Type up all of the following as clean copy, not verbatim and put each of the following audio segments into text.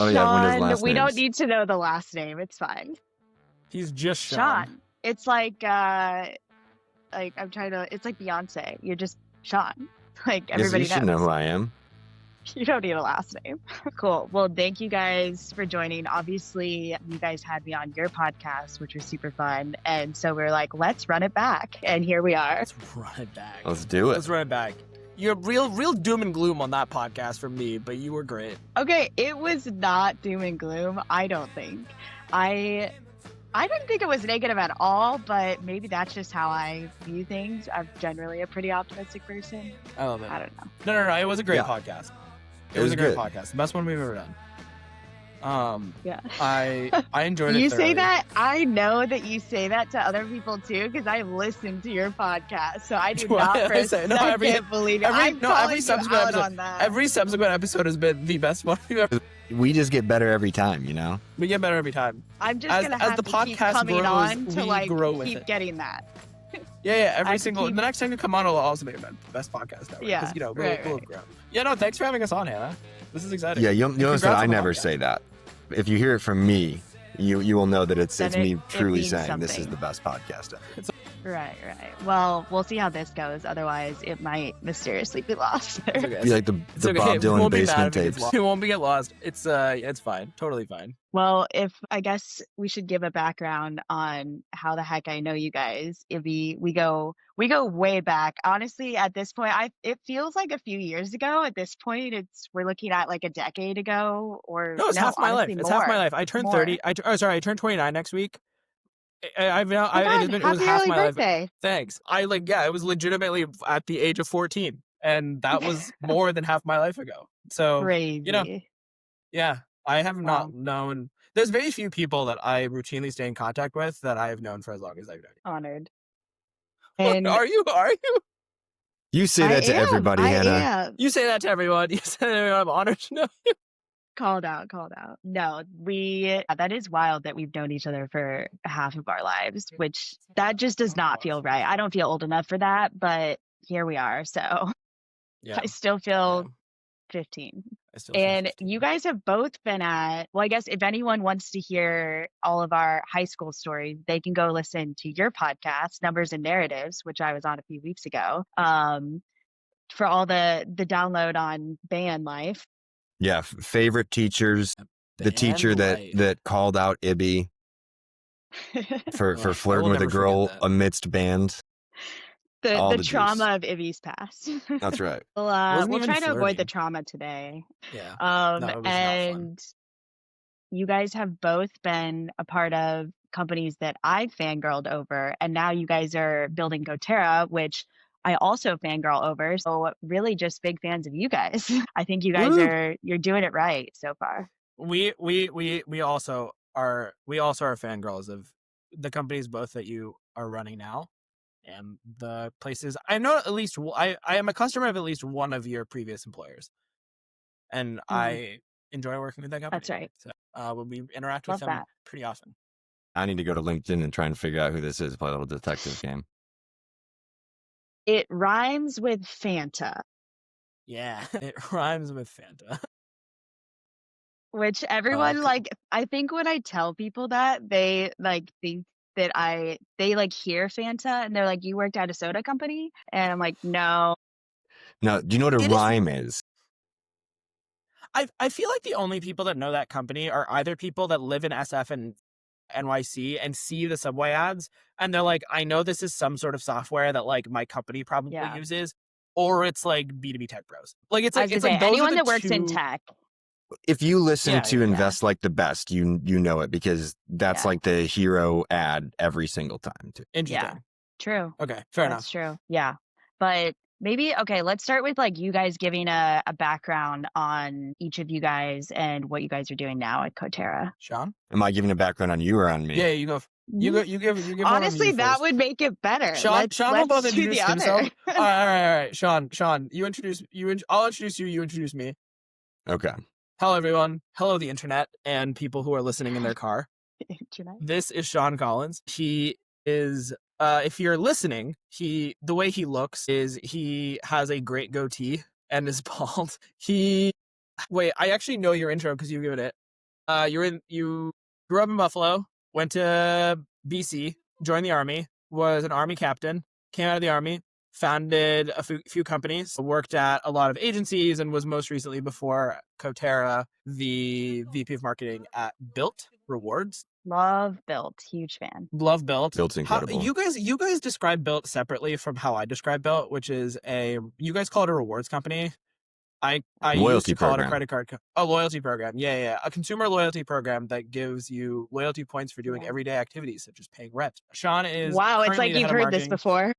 Oh yeah, when his Sean, last we name. don't need to know the last name. It's fine. He's just Sean. Sean. It's like I'm trying to. It's like Beyonce. You're just Sean. Like Yes, everybody you should know knows. who I am. You don't need a last name. Cool. Well, thank you guys for joining. Obviously, you guys had me on your podcast, which was super fun. And so we're like, let's run it back. And here we are. Let's run it back. Let's do it. Let's run it back. You're real doom and gloom on that podcast from me, but you were great. Okay, it was not doom and gloom, I don't think. I didn't think it was negative at all, but maybe that's just how I view things. I'm generally a pretty optimistic person. I love it. I don't know. No. It was a great Yeah. podcast. It It was was a great good. podcast. The best one we've ever done. Yeah. I enjoyed it. You thoroughly. say that, I know that you say that to other people too, because I listen to your podcast, so I do Well, not for I a say- no, second every- believe it. every- I'm no, calling every you subsequent out episode- on that. Every subsequent episode has been the best one we've ever. We just get better every time, you know? We get better every time. I'm just as- gonna as have the to keep podcast coming grows, on to we like grow with keep it. getting that. Yeah. I Every have to single. keep- The next time you come on, it'll also be the best podcast ever. Yeah, Because, we'll right. have grown. Yeah. No. Thanks for having us on, Hannah. This is exciting. Yeah, you'll notice that Congrats I on the never podcast. say that. If you hear it from me, you will know that it's Then me it truly means saying this is something. the best podcast ever. Right. Well, we'll see how this goes. Otherwise, it might mysteriously be lost. It's okay. Be like the It's okay. Bob It Dylan won't be mad basement if it gets tapes. lost. It won't get lost. It's fine. Totally fine. Well, if I guess we should give a background on how the heck I know you guys. Ibby, we go way back. Honestly, at this point, it feels like a few years ago. At this point, we're looking at like a decade ago, or No, it's half my life. honestly, It's half my more. life. I turned More. 30. I turned 29 next week. I've now. Oh my God, It was happy half early my life. birthday. Thanks. It was legitimately at the age of 14, and that was more than half my life ago. So Crazy. yeah, I have Wow. not known. There's very few people that I routinely stay in contact with that I have known for as long as I've known Honored. you. And Are you? You say that to everybody, Hannah. I am. You say that to everyone. You say that to everyone. I'm honored to know you. Called out. No, that is wild that we've known each other for half of our lives, which that just does not feel right. I don't feel old enough for that, but here we are. So Yeah. I still feel 15. I still feel And 15. you guys have both been I guess if anyone wants to hear all of our high school stories, they can go listen to your podcast, Numbers and Narratives, which I was on a few weeks ago, for all the download on band life. Yeah, favorite teachers. The Band teacher life. that called out Ibby for Well, I flirting will with a never girl forget that. amidst band. All the the trauma of Ibby's past. That's right. Wasn't We'll even try to avoid the flirting. trauma today. Yeah. No, it was not fun. And you guys have both been a part of companies that I fangirled over, and now you guys are building Cotera, which I also fangirl over. So really just big fans of you guys. I think you guys Woo. you're doing it right so far. We also are fangirls of the companies both that you are running now and the places. I know at least I am a customer of at least one of your previous employers, and I enjoy working with that company. That's right. So we interact with Love them that. pretty often. I need to go to LinkedIn and try and figure out who this is. Play a little detective game. It rhymes with Fanta, Yeah, it rhymes with Fanta. which everyone cool. like. I think when I tell people that, they like think that they like hear Fanta and they're like, "You worked at a soda company?" And I'm like, "No." Now, do you know what a It is- rhyme is? I feel like the only people that know that company are either people that live in SF and NYC and see the Subway ads, and they're like, I know this is some sort of software that like my company probably Yeah. uses, or it's like B2B tech bros. Like it's I like was it's gonna like say, those are anyone the that works in two- tech. If you listen Yeah, to yeah. Invest Like the Best, you know it because that's Yeah. like the hero ad every single time. Too. Interesting. Yeah. True. Okay, fair That's enough. true. Yeah. But maybe, okay, let's start with like you guys giving a background on each of you guys and what you guys are doing now at Cotera. Sean? Am I giving a background on you or on me? Yeah, you go. You give. one of Honestly, you that first. would make it better. Sean will let's both do introduce the other. himself. All right. Sean, you introduce you. I'll introduce you. You introduce me. Okay. Hello, everyone. Hello, the internet and people who are listening in their car. Internet. This is Sean Collins. He is, if you're listening, the way he looks is he has a great goatee and is bald. Wait, I actually know your intro because you given it. You grew up in Buffalo, went to BC, joined the Army, was an Army captain, came out of the Army, founded a few companies, worked at a lot of agencies, and was most recently, before Cotera, the VP of marketing at Built Rewards. Love Built. Huge fan. Love Built. Built's incredible. You guys describe Built separately from how I describe Built, which is you guys call it a rewards company. I used to call it a credit card. A loyalty program. Yeah. A consumer loyalty program that gives you loyalty points for doing everyday activities such as paying rent. Sean is wow. It's like you've heard this before.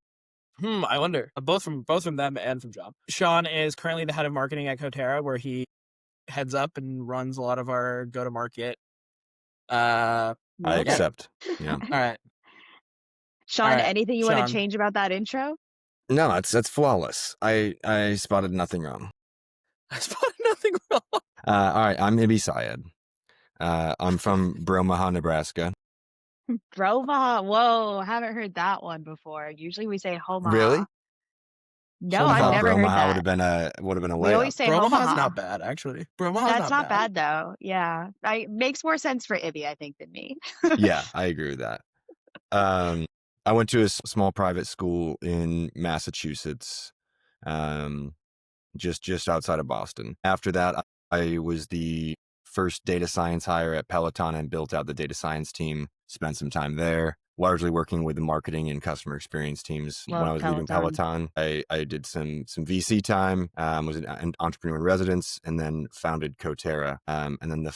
I wonder. Both from them and from John. Sean is currently the head of marketing at Cotera, where he heads up and runs a lot of our go-to-market. I accept. Yeah. All right. Sean, anything you want to change about that intro? No, that's flawless. I spotted nothing wrong. I spotted nothing wrong. All right, I'm Ibby Syed. I'm from Bromaha, Nebraska. Bromaha. Whoa, haven't heard that one before. Usually we say Homaha. Really? No, I've never heard that. Would have been a layup. We always say Bromaha's not bad, actually. That's not bad though. Yeah, makes more sense for Ibby, I think, than me. Yeah, I agree with that. I went to a small private school in Massachusetts, just outside of Boston. After that, I was the first data science hire at Peloton and built out the data science team. Spent some time there, largely working with the marketing and customer experience teams. When I was leaving Peloton, I did some VC time, was an entrepreneur in residence, and then founded Cotera. And then the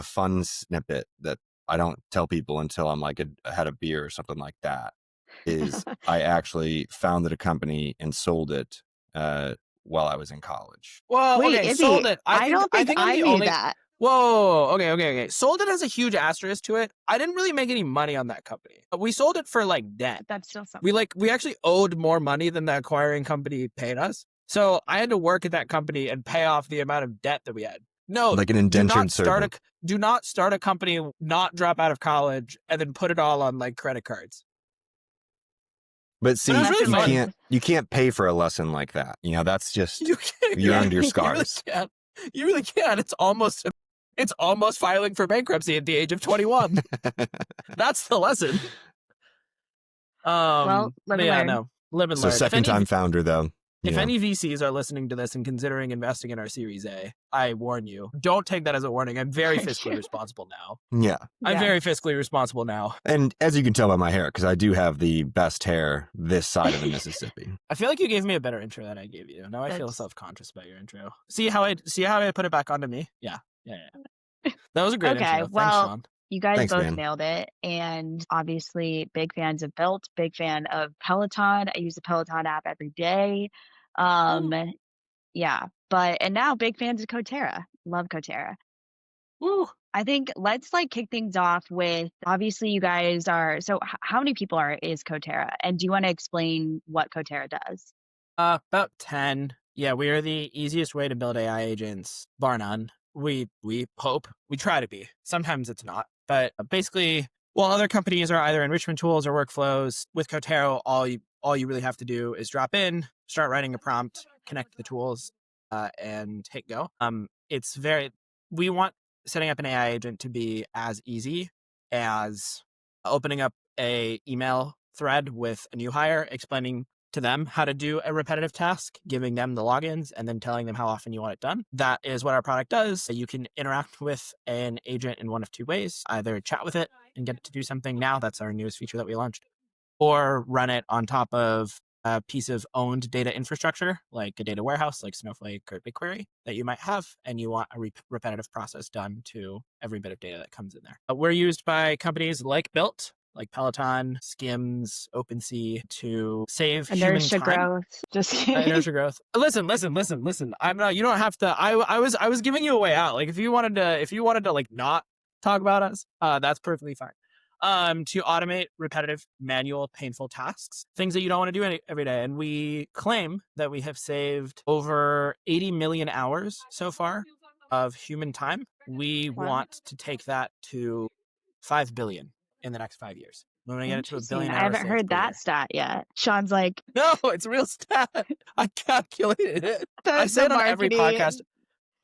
fun snippet that I don't tell people until I'm like had a beer or something like that is I actually founded a company and sold it while I was in college. Well, wait, okay, Ibby, sold it. I don't think I knew that. Whoa, okay. Sold it has a huge asterisk to it. I didn't really make any money on that company. We sold it for like debt. That's still something. We actually owed more money than the acquiring company paid us. So I had to work at that company and pay off the amount of debt that we had. No, like an indentured servant. Do not start a company, not drop out of college, and then put it all on like credit cards. But see, you can't pay for a lesson like that. You know, that's just you earned your scars. You really can't. It's almost filing for bankruptcy at the age of 21. That's the lesson. Well, live and learn. No, live and learn. So second time founder though. If any VCs are listening to this and considering investing in our Series A, I warn you, don't take that as a warning. I'm very fiscally responsible now. Yeah. I'm very fiscally responsible now. And as you can tell by my hair, because I do have the best hair this side of the Mississippi. I feel like you gave me a better intro than I gave you. Now I feel self-conscious about your intro. See how I put it back onto me? Yeah. That was a great intro. Thanks, Sean. You guys both nailed it. And obviously big fans of Built, big fan of Peloton. I use the Peloton app every day. Yeah, and now big fans of Cotera. Love Cotera. Woo. I think let's kick things off with, obviously you guys are, so how many people is Cotera? And do you want to explain what Cotera does? About 10. Yeah, we are the easiest way to build AI agents, bar none. We hope. We try to be. Sometimes it's not. But basically, while other companies are either enrichment tools or workflows, with Cotera, all you really have to do is drop in, start writing a prompt, connect to the tools, and hit go. We want setting up an AI agent to be as easy as opening up a email thread with a new hire, explaining to them how to do a repetitive task, giving them the logins, and then telling them how often you want it done. That is what our product does. You can interact with an agent in one of two ways, either chat with it and get it to do something now. That's our newest feature that we launched. Or run it on top of a piece of owned data infrastructure, like a data warehouse, like Snowflake or BigQuery that you might have, and you want a repetitive process done to every bit of data that comes in there. We're used by companies like Built, like Peloton, Skims, OpenSea to save human time. Growth. Just kidding. Inertia growth. Listen. I'm not. You don't have to. I was giving you a way out. Like if you wanted to like not talk about us, that's perfectly fine. To automate repetitive, manual, painful tasks, things that you don't want to do every day. And we claim that we have saved over 80 million hours so far of human time. We want to take that to 5 billion in the next 5 years. We want to get it to 1 billion hours. I haven't heard that stat yet. Sean's like, no, it's a real stat. I calculated it. I say it on every podcast.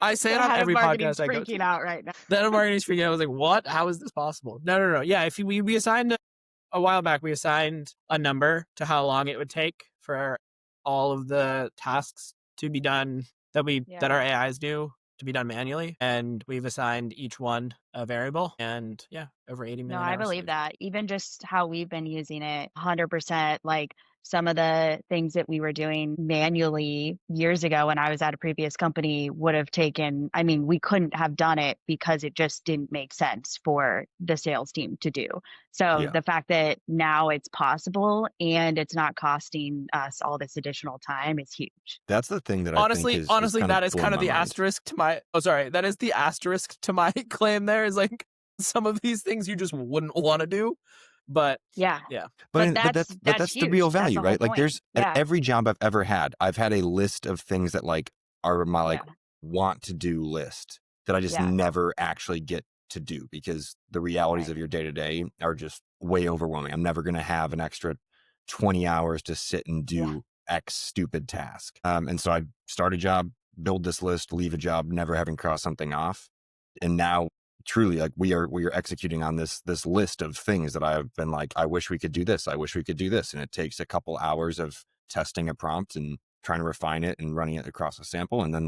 I say The it on head of every marketing's podcast I go freaking to. out right now. The head of marketing's freaking out. I was like, what? How is this possible? No. Yeah, if we assigned a while back, we assigned a number to how long it would take for all of the tasks to be done that Yeah. our AIs do to be done manually, and we've assigned each one a variable, and over 80 No, million I hours believe saved. that. Even just how we've been using it, 100%. Like some of the things that we were doing manually years ago when I was at a previous company would have taken, I mean, we couldn't have done it because it just didn't make sense for the sales team to do. So Yeah. the fact that now it's possible and it's not costing us all this additional time is huge. That's the thing that I think is Honestly, kind of that is blowing kind of my the mind. asterisk to my. Oh, sorry, that is the asterisk to my claim. There is like some of these things you just wouldn't want to do, but Yeah. yeah. But But that's that's the real huge. That's value, the whole right? Like point. there's at Yeah. every job I've ever had, I've had a list of things that like are my like Yeah. want to do list that I just Yeah. never actually get to do because the realities Right. of your day to day are just way overwhelming. I'm never going to have an extra 20 hours to sit and Yeah. do X stupid task. And so I start a job, build this list, leave a job, never having crossed something off. And now truly like we are executing on this list of things that I've been like, I wish we could do this. I wish we could do this. And it takes a couple hours of testing a prompt and trying to refine it and running it across a sample. And then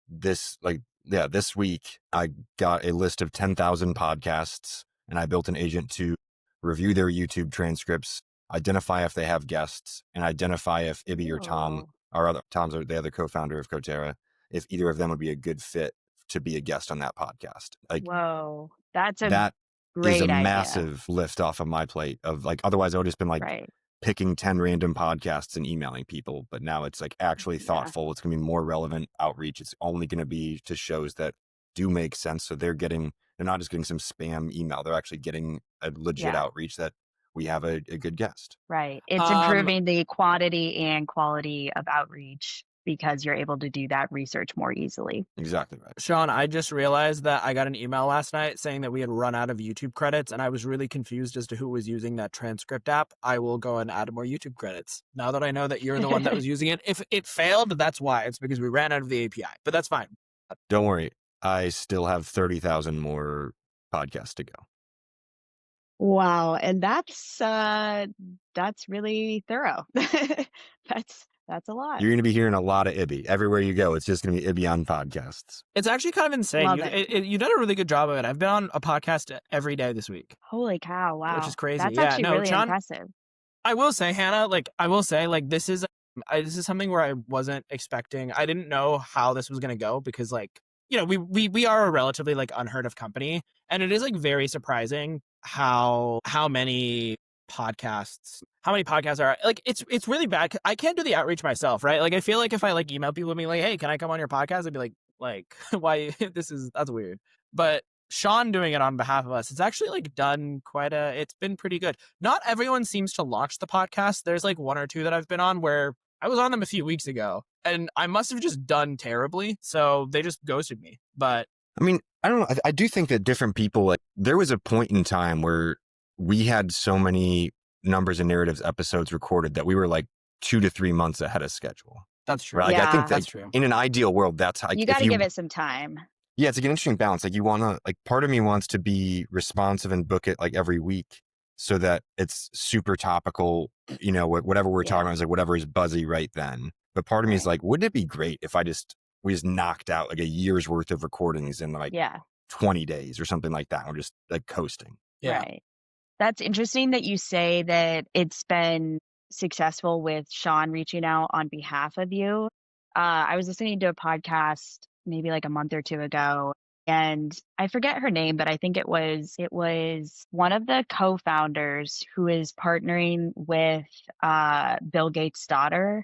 this week I got a list of 10,000 podcasts and I built an agent to review their YouTube transcripts, identify if they have guests, and identify if Ibby or Tom, Tom's the other co-founder of Cotera, if either of them would be a good fit to be a guest on that podcast. Like Whoa. That's a that is a great idea. massive lift off of my plate of like, otherwise I would have just been like Right. picking 10 random podcasts and emailing people. But now it's like actually Yeah. thoughtful. It's going to be more relevant outreach. It's only going to be to shows that do make sense. So they're not just getting some spam email. They're actually getting a legit Yeah. outreach that we have a good guest. Right. It's improving the quantity and quality of outreach because you're able to do that research more easily. Exactly right. Sean, I just realized that I got an email last night saying that we had run out of YouTube credits, and I was really confused as to who was using that transcript app. I will go and add more YouTube credits. Now that I know that you're the one that was using it, if it failed, that's why. It's because we ran out of the API, but that's fine. Don't worry. I still have 30,000 more podcasts to go. Wow. And that's really thorough. That's a lot. You're going to be hearing a lot of Ibby. Everywhere you go, it's just going to be Ibby on podcasts. It's actually kind of insane. Love You done a really good job of it. I've been on a podcast every day this week. Holy cow. Wow. Which is crazy. That's Yeah, actually no, really John, impressive. I will say, Hannah, this is something where I wasn't expecting. I didn't know how this was going to go because we are a relatively like unheard of company, and it is like very surprising how many podcasts are like it's really bad. I can't do the outreach myself, right? Like I feel like if I like email people and be like, hey, can I come on your podcast? I'd be like why that's weird. But Sean doing it on behalf of us, it's actually like done it's been pretty good. Not everyone seems to launch the podcast. There's like one or two that I've been on where I was on them a few weeks ago and I must have just done terribly. So they just ghosted me. But I mean, I don't know. I do think that different people, like there was a point in time where we had so many numbers and narratives episodes recorded that we were like 2 to 3 months ahead of schedule. That's true. Right? Like, I think that's true. In an ideal world, that's how you got to give it some time. Yeah, it's like an interesting balance. Like you want to, like part of me wants to be responsive and book it like every week so that it's super topical, whatever we're talking about is like whatever is buzzy right then. But part of me is like, wouldn't it be great if we just knocked out like a year's worth of recordings in like 20 days or something like that? We're just like coasting. Yeah. Right. That's interesting that you say that it's been successful with Sean reaching out on behalf of you. I was listening to a podcast maybe like a month or two ago, and I forget her name, but I think it was one of the co-founders who is partnering with Bill Gates' daughter.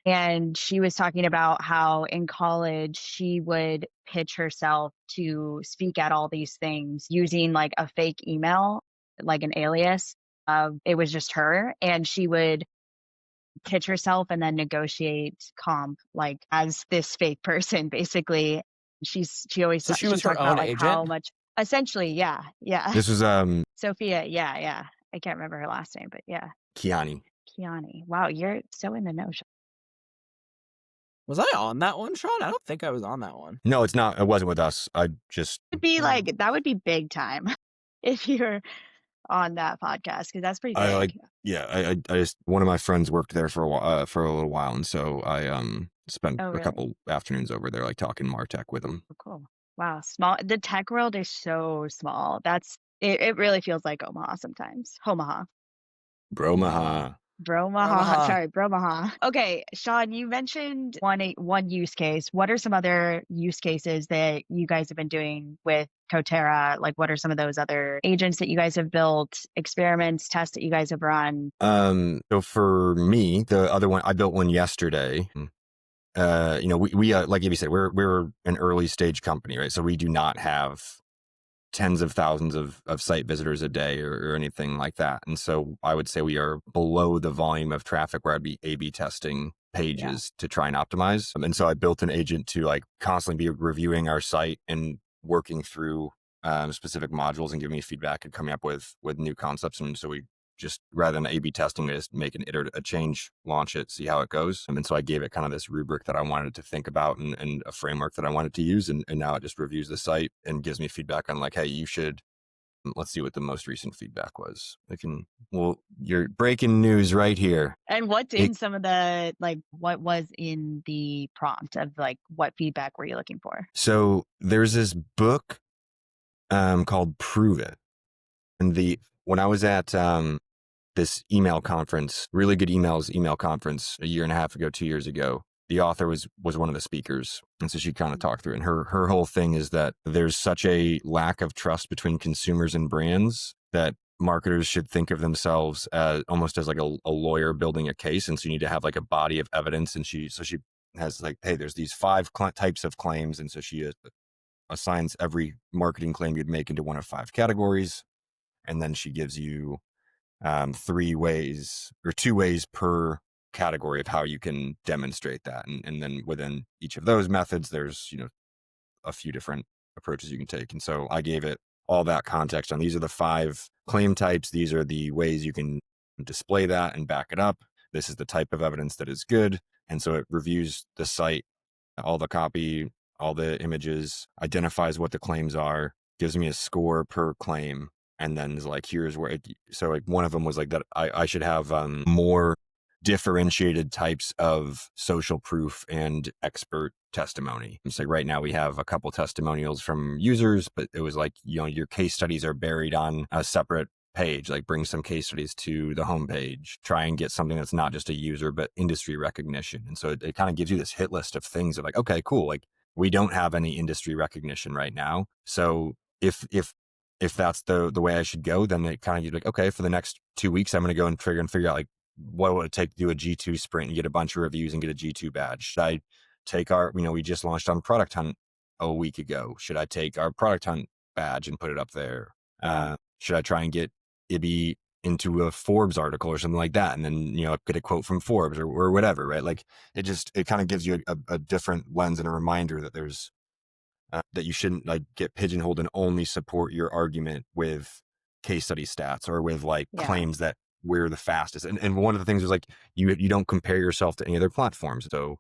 And she was talking about how in college she would pitch herself to speak at all these things using like a fake email, like an alias. It was just her, and she would pitch herself and then negotiate comp like as this fake person, basically. She always she was her talked own about like agent? how much essentially, yeah. This was Sophia, yeah. I can't remember her last name, but yeah. Kiani. Wow, you're so in the know. Was I on that one, Sean? I don't think I was on that one. No, it's not. It wasn't with us. I just It'd be like that would be big time if you're on that podcast because that's pretty I like big. yeah. I just one of my friends worked there for a while, for a little while, and so I spent Oh, a really? couple afternoons over there, like talking Martech with him. Oh, cool. Wow, small. The tech world is so small. It really feels like Omaha sometimes. Omaha. Bromaha. Bromaha. Omaha. Sorry, Bromaha. Okay, Sean, you mentioned one use case. What are some other use cases that you guys have been doing with Cotera? Like, what are some of those other agents that you guys have built, experiments, tests that you guys have run? So for me, the other one I built one yesterday. We like Ibby said, we're an early stage company, right? So we do not have tens of thousands of site visitors a day or anything like that. And so I would say we are below the volume of traffic where I'd be A/B testing Yeah, pages to try and optimize. And so I built an agent to like constantly be reviewing our site and working through specific modules and giving me feedback and coming up with new concepts. And so we just rather than A/B testing, we just make a change, launch it, see how it goes. And so I gave it kind of this rubric that I wanted it to think about and a framework that I wanted to use. And now it just reviews the site and gives me feedback on like, hey, you should, let's see what the most recent feedback was. You're breaking news right here. and what's It, in some of the like what was in the prompt of like what feedback were you looking for? so there's this book called Prove It. And when I was at this email conference, really good email conference a year and a half ago, 2 years ago. The author was one of the speakers. And so she kind of talked through it. And her whole thing is that there's such a lack of trust between consumers and brands that marketers should think of themselves as almost as like a lawyer building a case. And so you need to have like a body of evidence. And she has like, hey, there's these five types of claims. And so she assigns every marketing claim you'd make into one of five categories. And then she gives you 3 ways or 2 ways per category of how you can demonstrate that. And then within each of those methods, there's, a few different approaches you can take. And so I gave it all that context on these are the 5 claim types. These are the ways you can display that and back it up. This is the type of evidence that is good. And so it reviews the site, all the copy, all the images, identifies what the claims are, gives me a score per claim, and then is like, here's where so like one of them was like that I should have more differentiated types of social proof and expert testimony. It's like right now we have a couple testimonials from users, but it was like, your case studies are buried on a separate page, like bring some case studies to the homepage, try and get something that's not just a user, but industry recognition. And so it kind of gives you this hit list of things of like, okay, cool. Like we don't have any industry recognition right now. So if that's the way I should go, then it kind of, you're like, okay, for the next 2 weeks, I'm going to go and figure out like, what would it take to do a G2 sprint and get a bunch of reviews and get a G2 badge? Should I take we just launched on Product Hunt a week ago. Should I take our Product Hunt badge and put it up there? Should I try and get Ibby into a Forbes article or something like that? And then, get a quote from Forbes or whatever, right? Like it kind of gives you a different lens and a reminder that there's, that you shouldn't like get pigeonholed and only support your argument with case study stats or with like Yeah. claims that we're the fastest. And one of the things is like, you don't compare yourself to any other platforms. So,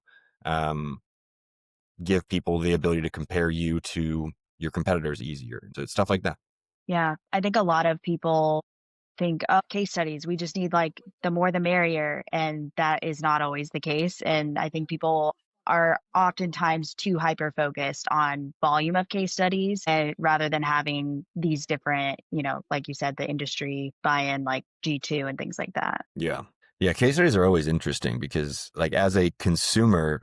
give people the ability to compare you to your competitors easier. So it's stuff like that. Yeah. I think a lot of people think, oh, case studies, we just need like the more the merrier. And that is not always the case. And I think people are oftentimes too hyper focused on volume of case studies and rather than having these different, like you said, the industry buy-in like G2 and things like that. Yeah. Yeah. Case studies are always interesting because like as a consumer,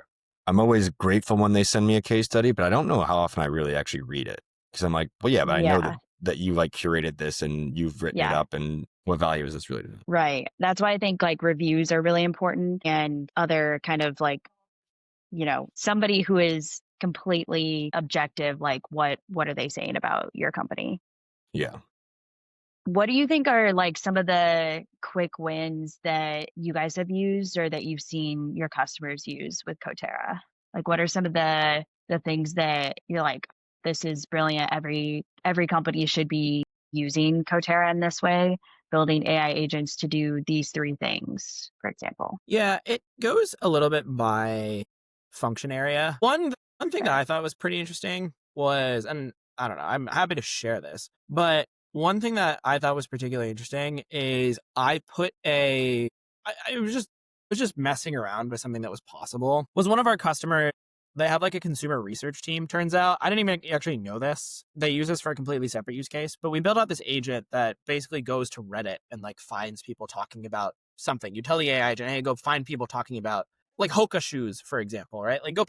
I'm always grateful when they send me a case study, but I don't know how often I really actually read it. Because I'm like, well, yeah, but I know that you like curated this and you've written it up, and what value is this really? Right. That's why I think like reviews are really important and other kind of like, somebody who is completely objective, like what are they saying about your company? Yeah. What do you think are like some of the quick wins that you guys have used or that you've seen your customers use with Cotera? Like what are some of the things that you're like, this is brilliant. Every company should be using Cotera in this way, building AI agents to do these 3 things, for example. Yeah, it goes a little bit by function area. One thing that I thought was pretty interesting was, and I don't know, I'm happy to share this, but one thing that I thought was particularly interesting is I was just messing around with something that was possible. Was one of our customers, they have like a consumer research team, turns out. I didn't even actually know this. They use this for a completely separate use case, but we built out this agent that basically goes to Reddit and like finds people talking about something. You tell the AI agent, hey, go find people talking about like Hoka shoes, for example, right? Like go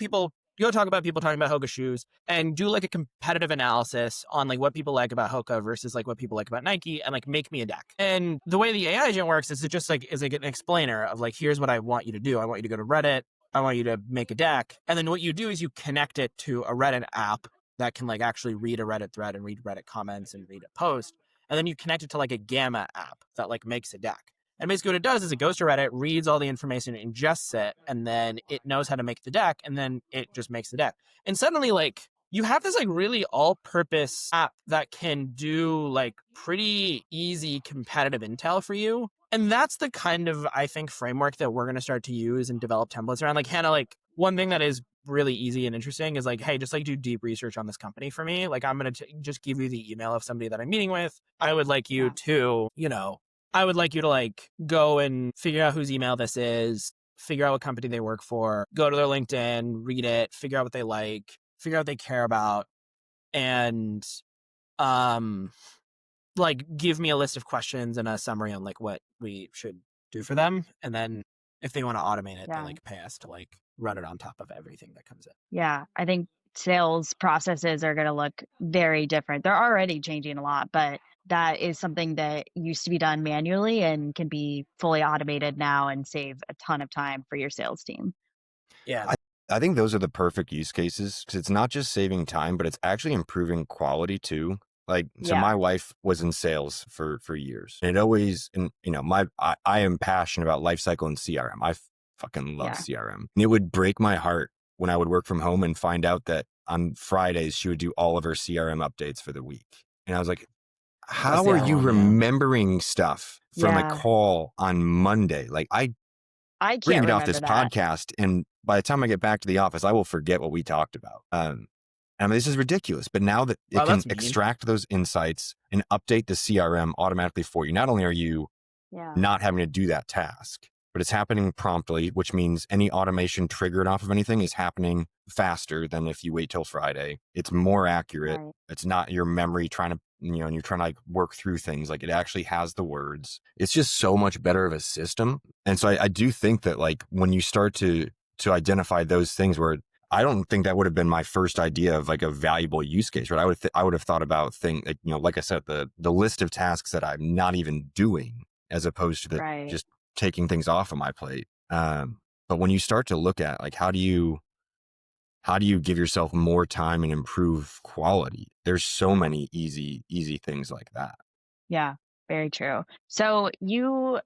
talk about people talking about Hoka shoes and do like a competitive analysis on like what people like about Hoka versus like what people like about Nike and like make me a deck. And the way the AI agent works is it just like is like an explainer of like, here's what I want you to do. I want you to go to Reddit. I want you to make a deck. And then what you do is you connect it to a Reddit app that can like actually read a Reddit thread and read Reddit comments and read a post. And then you connect it to like a Gamma app that like makes a deck. And basically what it does is it goes to Reddit, reads all the information, ingests it, and then it knows how to make the deck, and then it just makes the deck. And suddenly, like, you have this like really all-purpose app that can do like pretty easy competitive intel for you. And that's the kind of, I think, framework that we're going to start to use and develop templates around. Like, Hannah, like one thing that is really easy and interesting is like, hey, just like do deep research on this company for me. Like, I'm going to just give you the email of somebody that I'm meeting with. I would like you to, I would like you to like go and figure out whose email this is, figure out what company they work for, go to their LinkedIn, read it, figure out what they like, figure out what they care about, and like give me a list of questions and a summary on like what we should do for them. And then if they want to automate it, they like pay us to like run it on top of everything that comes in. Yeah, I think sales processes are going to look very different. They're already changing a lot, but that is something that used to be done manually and can be fully automated now and save a ton of time for your sales team. Yeah. I think those are the perfect use cases because it's not just saving time, but it's actually improving quality too. Like, so my wife was in sales for years, and it always, and I am passionate about lifecycle and CRM. I fucking love CRM. And it would break my heart when I would work from home and find out that on Fridays she would do all of her CRM updates for the week. And I was like, how are you remembering stuff from a call on Monday? Like I can't bring it off remember this that. podcast, and by the time I get back to the office, I will forget what we talked about. I mean, this is ridiculous, but now that it can extract those insights and update the CRM automatically for you, not only are you not having to do that task, but it's happening promptly, which means any automation triggered off of anything is happening faster than if you wait till Friday. It's more accurate. Right. It's not your memory trying to, and you're trying to like work through things. Like it actually has the words. It's just so much better of a system. And so I do think that like when you start to identify those things where I don't think that would have been my first idea of like a valuable use case, right? I would have thought about things like, like I said, the list of tasks that I'm not even doing as opposed to just taking things off of my plate. But when you start to look at like, how do you give yourself more time and improve quality? There's so many easy things like that. Yeah, very true. So you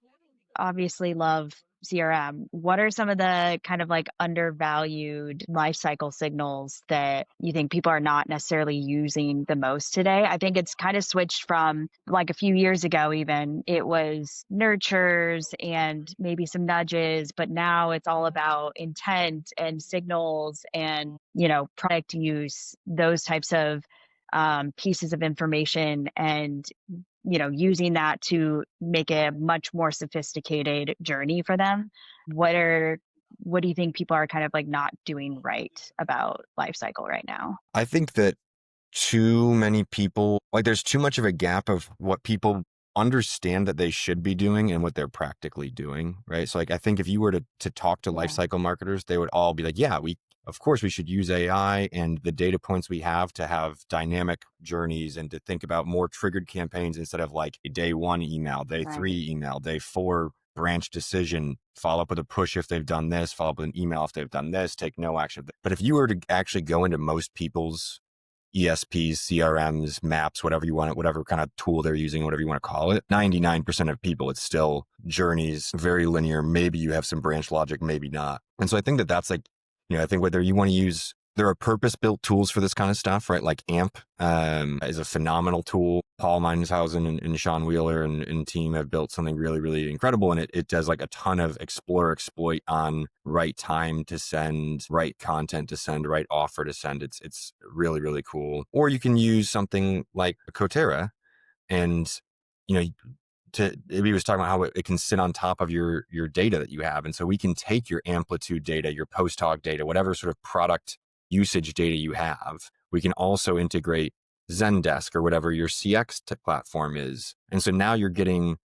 obviously love CRM. What are some of the kind of like undervalued life cycle signals that you think people are not necessarily using the most today? I think it's kind of switched from like a few years ago, even it was nurtures and maybe some nudges, but now it's all about intent and signals and, product use, those types of pieces of information and using that to make a much more sophisticated journey for them. What do you think people are kind of like not doing right about life cycle right now? I think that too many people, like there's too much of a gap of what people understand that they should be doing and what they're practically doing, right? So like, I think if you were to talk to life cycle marketers, they would all be like, yeah, of course we should use AI and the data points we have to have dynamic journeys and to think about more triggered campaigns instead of like a day 1 email, day 3 email, day 4 branch decision, follow up with a push if they've done this, follow up with an email if they've done this, take no action. But if you were to actually go into most people's ESPs, CRMs, maps, whatever you want, whatever kind of tool they're using, whatever you want to call it, 99% of people, it's still journeys, very linear. Maybe you have some branch logic, maybe not. And so I think that's like, I think whether you want to use, there are purpose-built tools for this kind of stuff, right? Like AMP is a phenomenal tool. Paul Meinshausen and Sean Wheeler and team have built something really, really incredible. And it does like a ton of explore, exploit on right time to send, right content to send, right offer to send. It's really, really cool. Or you can use something like Cotera and, you know, Ibby was talking about how it can sit on top of your data that you have. And so we can take your amplitude data, your post hog data, whatever sort of product usage data you have. We can also integrate Zendesk or whatever your CX platform is. And so now you're getting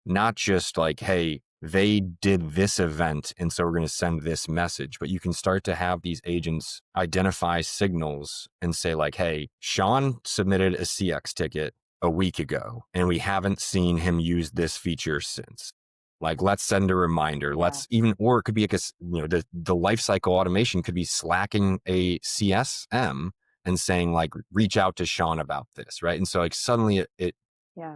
not just like, hey, they did this event, and so we're going to send this message, but you can start to have these agents identify signals and say like, hey, Sean submitted a CX ticket a week ago, and we haven't seen him use this feature since. Like, let's send a reminder. Let's even, or it could be like the lifecycle automation could be slacking a CSM and saying like, reach out to Sean about this, right? And so like suddenly it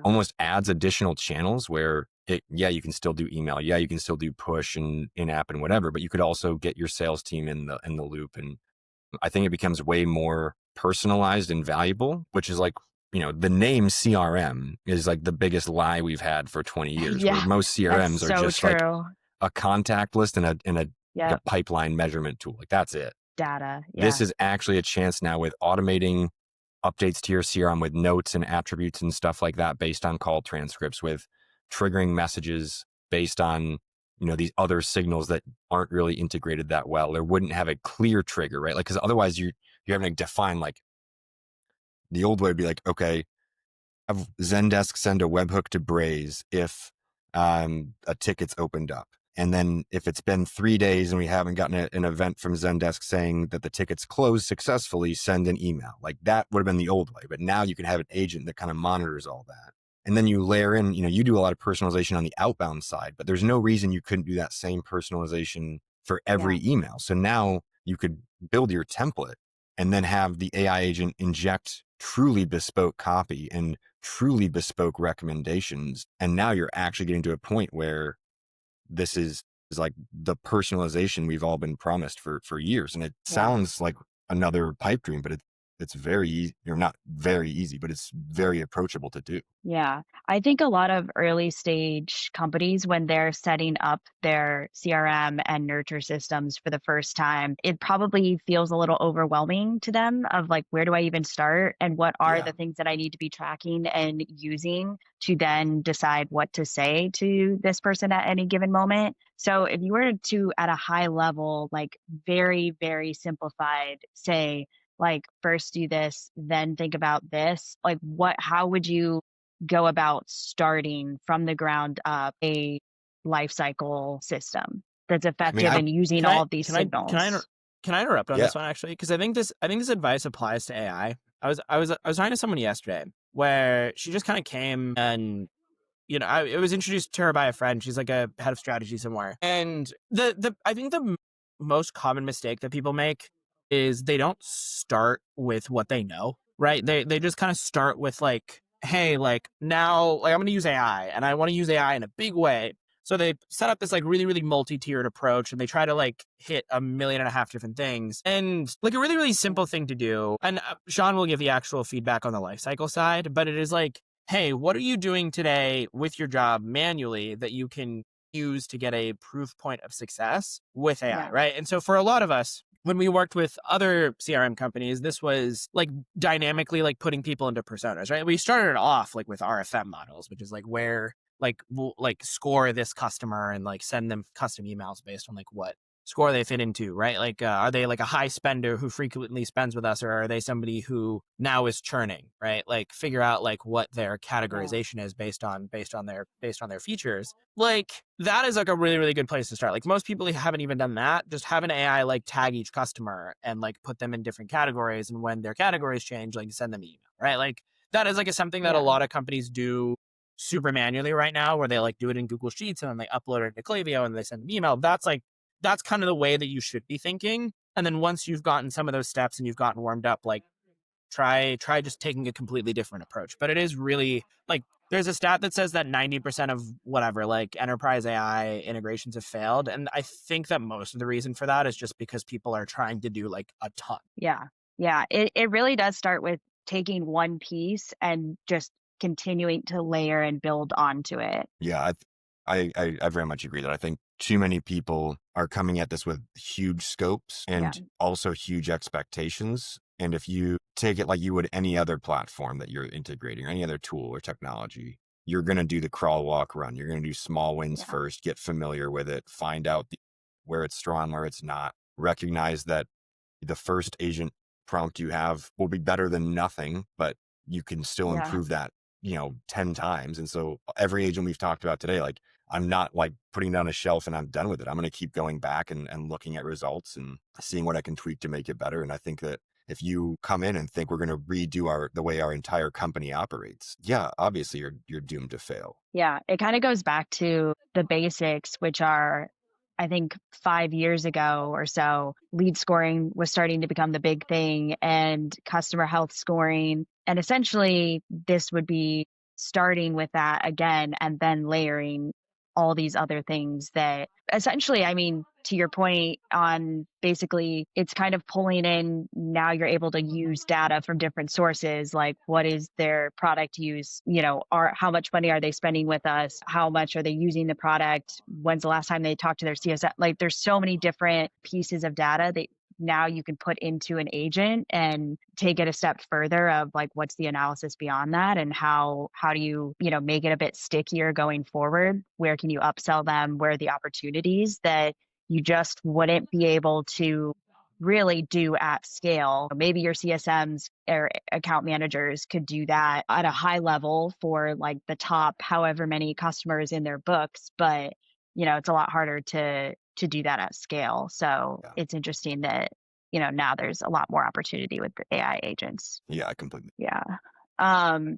almost adds additional channels where you can still do email. Yeah, you can still do push and in-app and whatever, but you could also get your sales team in the loop. And I think it becomes way more personalized and valuable, which is like, the name CRM is like the biggest lie we've had for 20 years, where most CRMs are just like a contact list and a pipeline measurement tool. Like that's it. Data. This is actually a chance now with automating updates to your CRM with notes and attributes and stuff like that based on call transcripts, with triggering messages based on, these other signals that aren't really integrated that well, or wouldn't have a clear trigger, right? Like, because otherwise you're having to define, like, the old way would be like, okay, have Zendesk send a webhook to Braze if a ticket's opened up. And then if it's been 3 days and we haven't gotten an event from Zendesk saying that the ticket's closed successfully, send an email. Like that would have been the old way. But now you can have an agent that kind of monitors all that. And then you layer in, you do a lot of personalization on the outbound side, but there's no reason you couldn't do that same personalization for every email. So now you could build your template and then have the AI agent inject truly bespoke copy and truly bespoke recommendations. And now you're actually getting to a point where this is like the personalization we've all been promised for years. And it sounds like another pipe dream, but it's very easy, or not very easy, but it's very approachable to do. Yeah. I think a lot of early stage companies, when they're setting up their CRM and nurture systems for the first time, it probably feels a little overwhelming to them of like, where do I even start? And what are the things that I need to be tracking and using to then decide what to say to this person at any given moment? So if you were to, at a high level, like very, very simplified, say, like, first do this, then think about this, like how would you go about starting from the ground up a life cycle system that's effective and using all of these signals? Can I interrupt on this one, actually? Because I think this advice applies to AI. I was talking to someone yesterday where she just kind of came and, it was introduced to her by a friend. She's like a head of strategy somewhere. And I think the most common mistake that people make is they don't start with what they know, right? They just kind of start with like, hey, like now, like I'm going to use AI and I want to use AI in a big way. So they set up this like really, really multi-tiered approach, and they try to like hit 1.5 million different things. And like a really, really simple thing to do. And Sean will give the actual feedback on the life cycle side, but it is like, hey, what are you doing today with your job manually that you can use to get a proof point of success with AI, right? And so for a lot of us, when we worked with other CRM companies, this was like dynamically like putting people into personas, right? We started off like with RFM models, which is like where like we'll like score this customer and like send them custom emails based on like what score they fit into, right? Like, are they like a high spender who frequently spends with us, or are they somebody who now is churning, right? Like figure out like what their categorization is based on their features. Like that is like a really, really good place to start. Like most people haven't even done that. Just have an AI like tag each customer and like put them in different categories. And when their categories change, like send them an email, right? Like that is like something that a lot of companies do super manually right now, where they like do it in Google Sheets and then they upload it to Klaviyo and they send an email. That's kind of the way that you should be thinking. And then once you've gotten some of those steps and you've gotten warmed up, like try just taking a completely different approach. But it is really like, there's a stat that says that 90% of whatever, like enterprise AI integrations have failed. And I think that most of the reason for that is just because people are trying to do like a ton. Yeah. It really does start with taking one piece and just continuing to layer and build onto it. Yeah, I very much agree that I think too many people are coming at this with huge scopes Yeah. and also huge expectations. And if you take it like you would any other platform that you're integrating or any other tool or technology, you're going to do the crawl, walk, run. You're going to do small wins Yeah. first, get familiar with it, find out where it's strong, where it's not, recognize that the first agent prompt you have will be better than nothing, but you can still Yeah. improve that, 10 times. And so every agent we've talked about today, like I'm not like putting it on a shelf and I'm done with it. I'm going to keep going back and looking at results and seeing what I can tweak to make it better. And I think that if you come in and think we're going to redo the way our entire company operates, yeah, obviously you're doomed to fail. Yeah. It kind of goes back to the basics, which are, I think 5 years ago or so, lead scoring was starting to become the big thing, and customer health scoring. And essentially, this would be starting with that again and then layering all these other things that essentially, I mean, to your point on basically it's kind of pulling in, now you're able to use data from different sources, like what is their product use, how much money are they spending with us, how much are they using the product, when's the last time they talked to their CSM. Like there's so many different pieces of data that now you can put into an agent and take it a step further of like what's the analysis beyond that, and how do you make it a bit stickier going forward, where can you upsell them, where are the opportunities that you just wouldn't be able to really do at scale. Maybe your CSMs or account managers could do that at a high level for like the top however many customers in their books, but it's a lot harder to do that at scale. So Yeah. it's interesting that now there's a lot more opportunity with the AI agents. Yeah, completely. Yeah.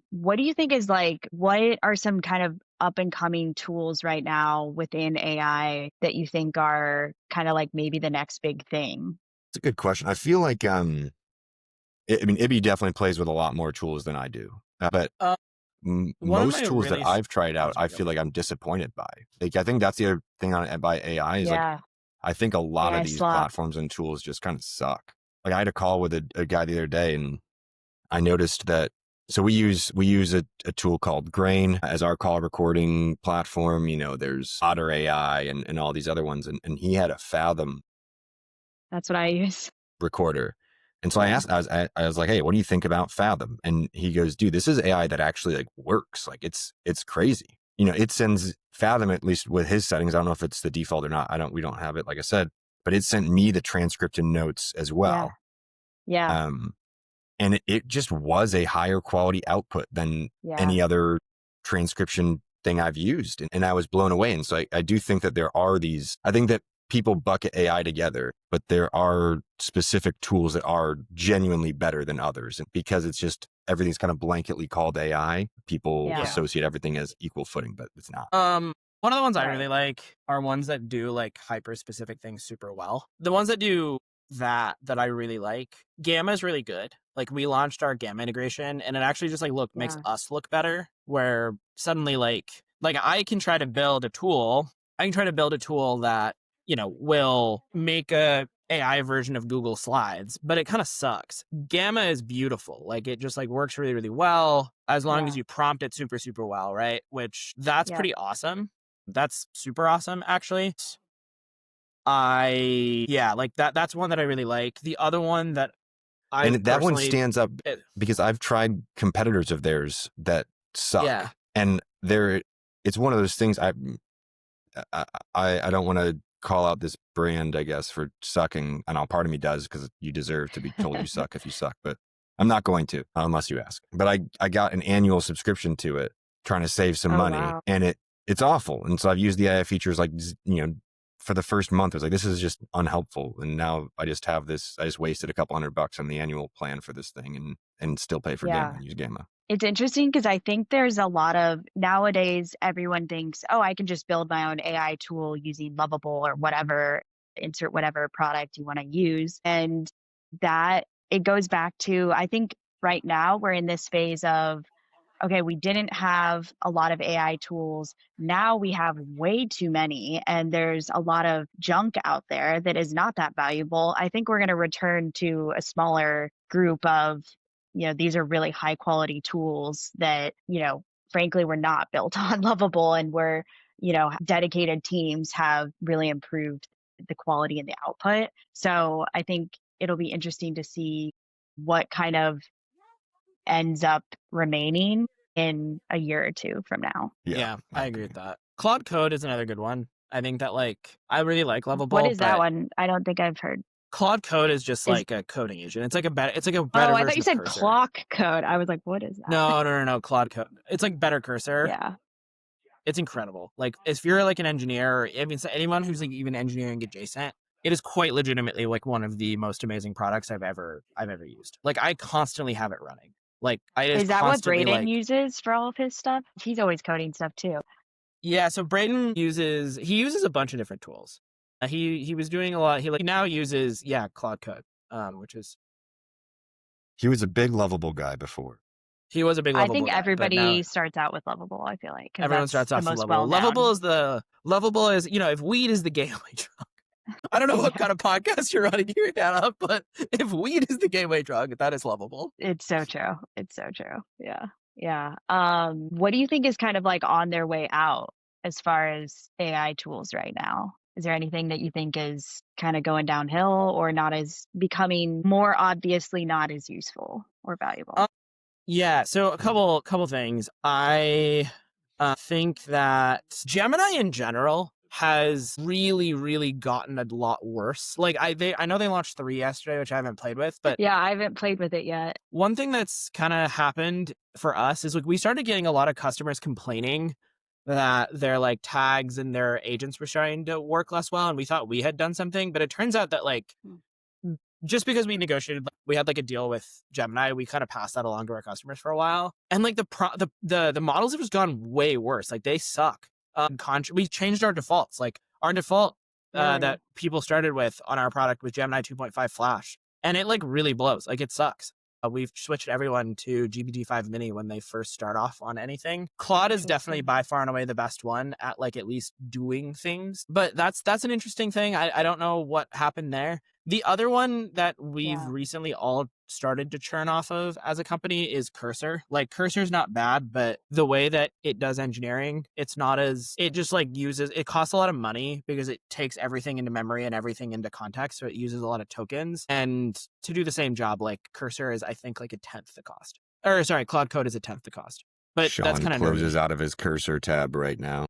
What do you think is like, what are some kind of up and coming tools right now within AI that you think are kind of like maybe the next big thing? It's a good question. I feel like, Ibby definitely plays with a lot more tools than I do, but Uh, one of most my tools that really I've tried oh, out, I sorry, go. feel like I'm disappointed by. Like, I think that's the other thing by AI is like, Yeah. I think a lot of AI these slop. platforms and tools just kind of suck. Like I had a call with a guy the other day and I noticed that. So we use a tool called Grain as our call recording platform. There's Otter AI and all these other ones. And he had a Fathom That's what I use. recorder. And so I Yeah. asked, I was like, hey, what do you think about Fathom? And he goes, dude, this is AI that actually like works. Like it's crazy. It sends Fathom, at least with his settings. I don't know if it's the default or not. We don't have it, like I said, but it sent me the transcript and notes as Yeah. well. Yeah. And it just was a higher quality output than Yeah. any other transcription thing I've used. And I was blown away. And so I do think that I think that people bucket AI together, but there are specific tools that are genuinely better than others. And because it's just everything's kind of blanketly called AI, people Yeah. associate everything as equal footing, but it's not. One of the ones I Right. really like are ones that do like hyper specific things super well. The ones that do that I really like, Gamma is really good. Like we launched our Gamma integration and it actually just like makes Yeah. us look better, where suddenly like I can try to build a tool that will make a AI version of Google Slides, but it kind of sucks. Gamma is beautiful. Like it just like works really, really well as long Yeah. as you prompt it super, super well, right? Which that's Yeah. pretty awesome. That's super awesome, actually. That's one that I really like. The other one that I And that one personally stands up because I've tried competitors of theirs that suck. Yeah. And it's one of those things I don't want to call out this brand, I guess, for sucking. And part of me does because you deserve to be told you suck if you suck, but I'm not going to unless you ask. But I got an annual subscription to it, trying to save some Oh, money, wow. and it's awful. And so I've used the AI features like, for the first month, I was like, this is just unhelpful. And now I just wasted a couple $100 on the annual plan for this thing and still pay for Yeah. Gamma and use Gamma. It's interesting because I think there's a lot of nowadays, everyone thinks, oh, I can just build my own AI tool using Lovable or whatever, insert whatever product you want to use. And that it goes back to, I think right now we're in this phase of, okay, we didn't have a lot of AI tools. Now we have way too many, and there's a lot of junk out there that is not that valuable. I think we're going to return to a smaller group of these are really high quality tools that, frankly, were not built on Lovable, and were, dedicated teams have really improved the quality and the output. So I think it'll be interesting to see what kind of ends up remaining in a year or two from now. Yeah, I agree with that. Claude Code is another good one. I think that I really like Lovable. What is that but one? I don't think I've heard. Claude Code is just like a coding agent. It's like a better Oh, version I thought you of said Cursor. clock code. I was like, what is that? No. Claude Code. It's like better Cursor. Yeah. It's incredible. Like, if you're like an engineer, or anyone who's like even engineering adjacent, it is quite legitimately like one of the most amazing products I've ever used. Like, I constantly have it running. Like, Is that what Braden uses for all of his stuff? He's always coding stuff too. Yeah, so Braden uses a bunch of different tools. He was doing a lot. He now uses Claude Code, which is. He was a big Lovable guy before. He was a big Lovable I think guy, everybody starts out with Lovable, I feel like. Everyone starts off with Lovable. Lovable is, if weed is the gateway drug. I don't know what kind of podcast you're running here, Dana, but if weed is the gateway drug, that is Lovable. It's so true. It's so true. Yeah. Yeah. What do you think is kind of like on their way out as far as AI tools right now? Is there anything that you think is kind of going downhill, or becoming more obviously not as useful or valuable? Yeah, so a couple things. I think that Gemini in general has really, really gotten a lot worse. Like, I know they launched 3 yesterday, which I haven't played with, but yeah, I haven't played with it yet. One thing that's kind of happened for us is we started getting a lot of customers complaining that their tags and their agents were starting to work less well, and we thought we had done something, but it turns out that just because we negotiated, we had a deal with Gemini, we kind of passed that along to our customers for a while, and the models have just gone way worse. They suck. We changed our defaults. Our default that people started with on our product was Gemini 2.5 Flash, and it really blows. It sucks. We've switched everyone to GPT-5 Mini when they first start off on anything. Claude is definitely by far and away the best one at at least doing things. But that's an interesting thing. I don't know what happened there. The other one that we've recently all started to churn off of as a company is Cursor. Cursor's not bad, but the way that it does engineering, it costs a lot of money because it takes everything into memory and everything into context. So it uses a lot of tokens. And to do the same job, Cursor is, I think, a 1/10 the cost. Or sorry, Claude Code is 1/10 the cost. But Sean that's kind of closes out of his Cursor tab right now.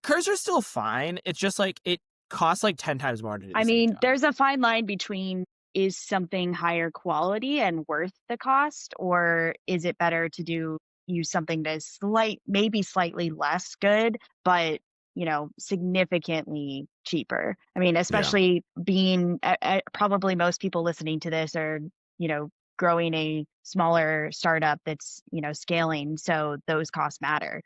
Cursor's still fine. It's just it costs 10 times more to do the I same mean, job. there's a fine line between, is something higher quality and worth the cost, or is it better to use something that's maybe slightly less good, but significantly cheaper? I mean, especially being probably most people listening to this are growing a smaller startup that's scaling, so those costs matter.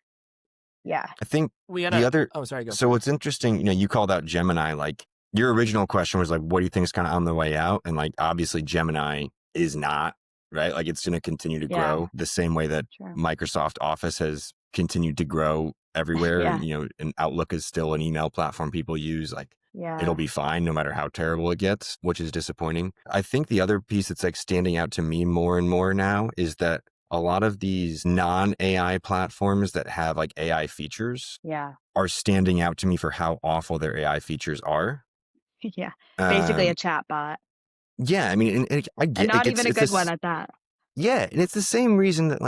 Yeah, I think so what's interesting, you called out Gemini, your original question was what do you think is kind of on the way out? And obviously Gemini is not, right? It's going to continue to grow the same way that Microsoft Office has continued to grow everywhere. And Outlook is still an email platform people use. It'll be fine no matter how terrible it gets, which is disappointing. I think the other piece that's standing out to me more and more now is that a lot of these non-AI platforms that have AI features are standing out to me for how awful their AI features are. Yeah, basically a chat bot. Yeah, I mean, I get, and not even a good one at that. Yeah, and it's the same reason that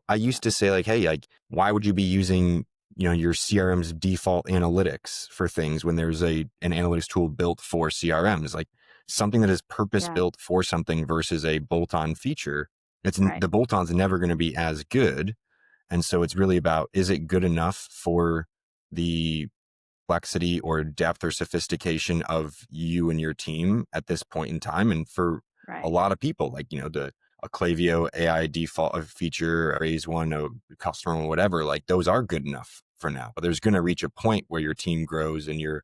I used to say hey, why would you be using your CRM's default analytics for things when there's an analytics tool built for CRMs, something that is purpose built for something versus a bolt-on feature. The bolt-on's never going to be as good. And so it's really about, is it good enough for the complexity or depth or sophistication of you and your team at this point in time? And for a lot of people, a Klaviyo AI default feature, raise one, a customer or whatever, those are good enough for now. But there's going to reach a point where your team grows and your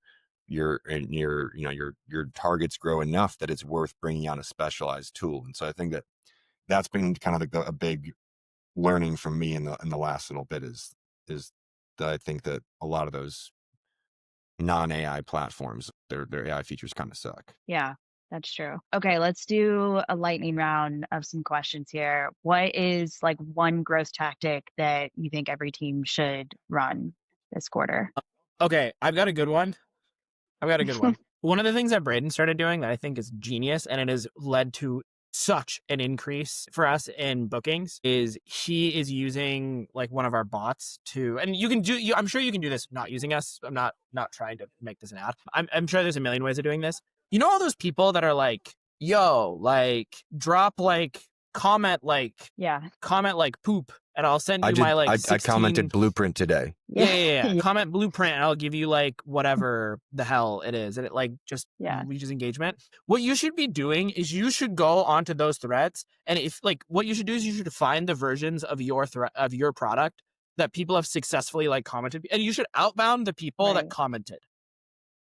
targets grow enough that it's worth bringing on a specialized tool. And so I think that's been kind of a big learning from me in the last little bit is that I think that a lot of those non-AI platforms, their AI features kind of suck. Yeah, That's true. Okay, let's do a lightning round of some questions here. What is like one growth tactic that you think every team should run this quarter? Okay, I've got a good one. One of the things that Braden started doing that I think is genius, and it has led to such an increase for us in bookings, is he is using like one of our bots to, and you can do, I'm sure you can do this not using us. I'm not trying to make this an ad. I'm sure there's a million ways of doing this. You know all those people that are like, yo, like drop like comment like poop, and I'll send you my like I 16... commented blueprint today. Yeah. Comment blueprint, and I'll give you like whatever the hell it is, and it like just reaches engagement. What you should be doing is you should go onto those threads, and if like what you should do is you should find the versions of your of your product that people have successfully like commented, and you should outbound the people that commented.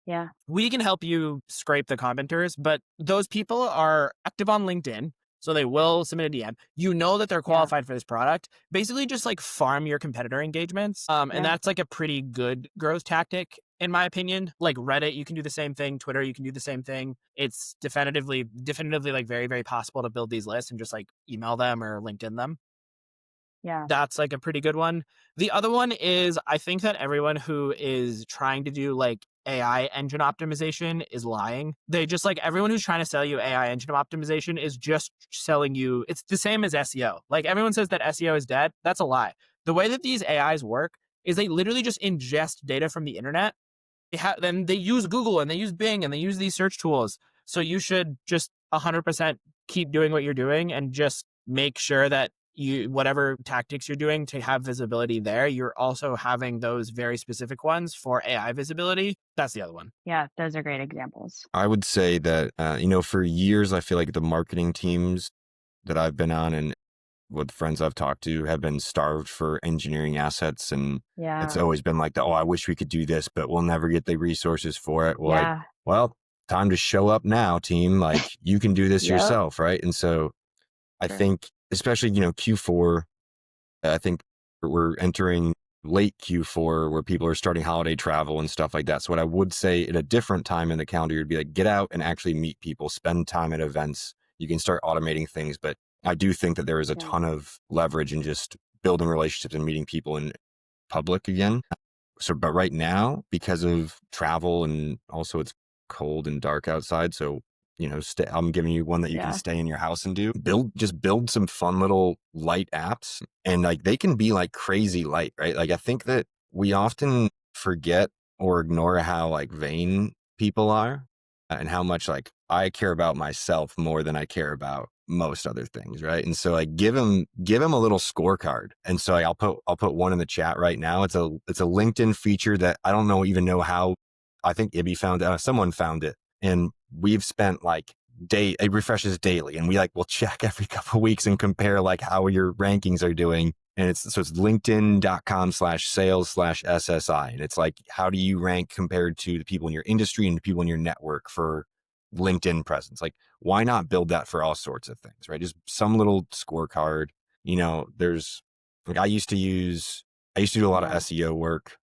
Yeah. We can help you scrape the commenters, but those people are active on LinkedIn, so they will submit a DM. You know that they're qualified for this product. Basically, just like farm your competitor engagements. And that's like a pretty good growth tactic, in my opinion. Like Reddit, you can do the same thing. Twitter, you can do the same thing. It's definitively like very, very possible to build these lists and just like email them or LinkedIn them. Yeah. That's like a pretty good one. The other one is, I think that everyone who is trying to do like AI engine optimization is lying. They just like, everyone who's trying to sell you AI engine optimization is just selling you. It's the same as SEO. Like everyone says that SEO is dead. That's a lie. The way that these AIs work is they literally just ingest data from the internet. Then they use Google and they use Bing and they use these search tools. So you should just 100% keep doing what you're doing and just make sure that whatever tactics you're doing to have visibility there, you're also having those very specific ones for AI visibility. That's the other one. Yeah, those are great examples. I would say that, for years, I feel like the marketing teams that I've been on and with friends I've talked to have been starved for engineering assets. And it's always been like, I wish we could do this, but we'll never get the resources for it. Well, time to show up now, team. Like you can do this yourself, right? And so I think, especially, Q4, I think we're entering late Q4 where people are starting holiday travel and stuff like that. So what I would say at a different time in the calendar would be like, get out and actually meet people, spend time at events. You can start automating things, but I do think that there is a ton of leverage in just building relationships and meeting people in public again. So, but right now, because of travel and also it's cold and dark outside, so I'm giving you one that you can stay in your house and do. Build some fun little light apps, and like they can be like crazy light, right? Like I think that we often forget or ignore how like vain people are, and how much like I care about myself more than I care about most other things, right? And so like give them a little scorecard. And so I'll put one in the chat right now. It's a LinkedIn feature that I don't even know how. I think Ibby found it. Someone found it. And we've spent like it refreshes daily, and we'll check every couple of weeks and compare like how your rankings are doing. And it's linkedin.com/sales/SSI. And it's like, how do you rank compared to the people in your industry and the people in your network for LinkedIn presence? Like, why not build that for all sorts of things, right? Just some little scorecard. There's like, I used to do a lot of SEO work,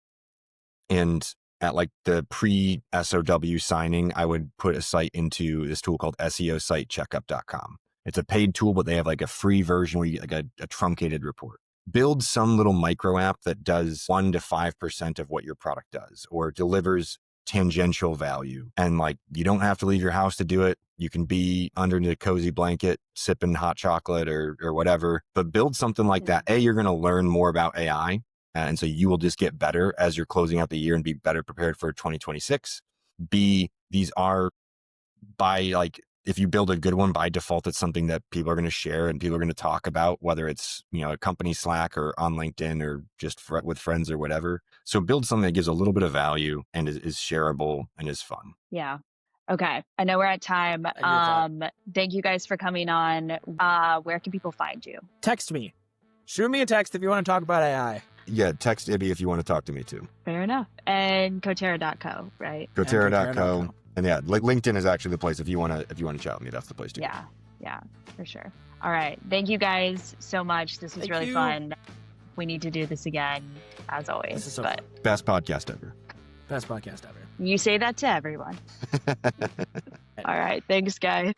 and at like the pre-SOW signing, I would put a site into this tool called SEOsitecheckup.com. It's a paid tool, but they have like a free version where you get like a truncated report. Build some little micro app that does 1 to 5% of what your product does, or delivers tangential value. And like, you don't have to leave your house to do it. You can be under the cozy blanket, sipping hot chocolate or whatever, but build something like that. You're going to learn more about AI. And so you will just get better as you're closing out the year and be better prepared for 2026. B, these are if you build a good one, by default, it's something that people are going to share and people are going to talk about, whether it's, a company Slack or on LinkedIn or just with friends or whatever. So build something that gives a little bit of value and is shareable and is fun. Yeah. Okay. I know we're at time. Thank you guys for coming on. Where can people find you? Text me. Shoot me a text if you want to talk about AI. Yeah, text Ibby if you want to talk to me too. Fair enough. And Cotera.co, right? Cotera.co. And yeah, like LinkedIn is actually the place if you want to chat with me, that's the place to go. Yeah, for sure. All right. Thank you guys so much. This was really fun. We need to do this again, as always. This is so fun. Best podcast ever. Best podcast ever. You say that to everyone. All right. Thanks, guys.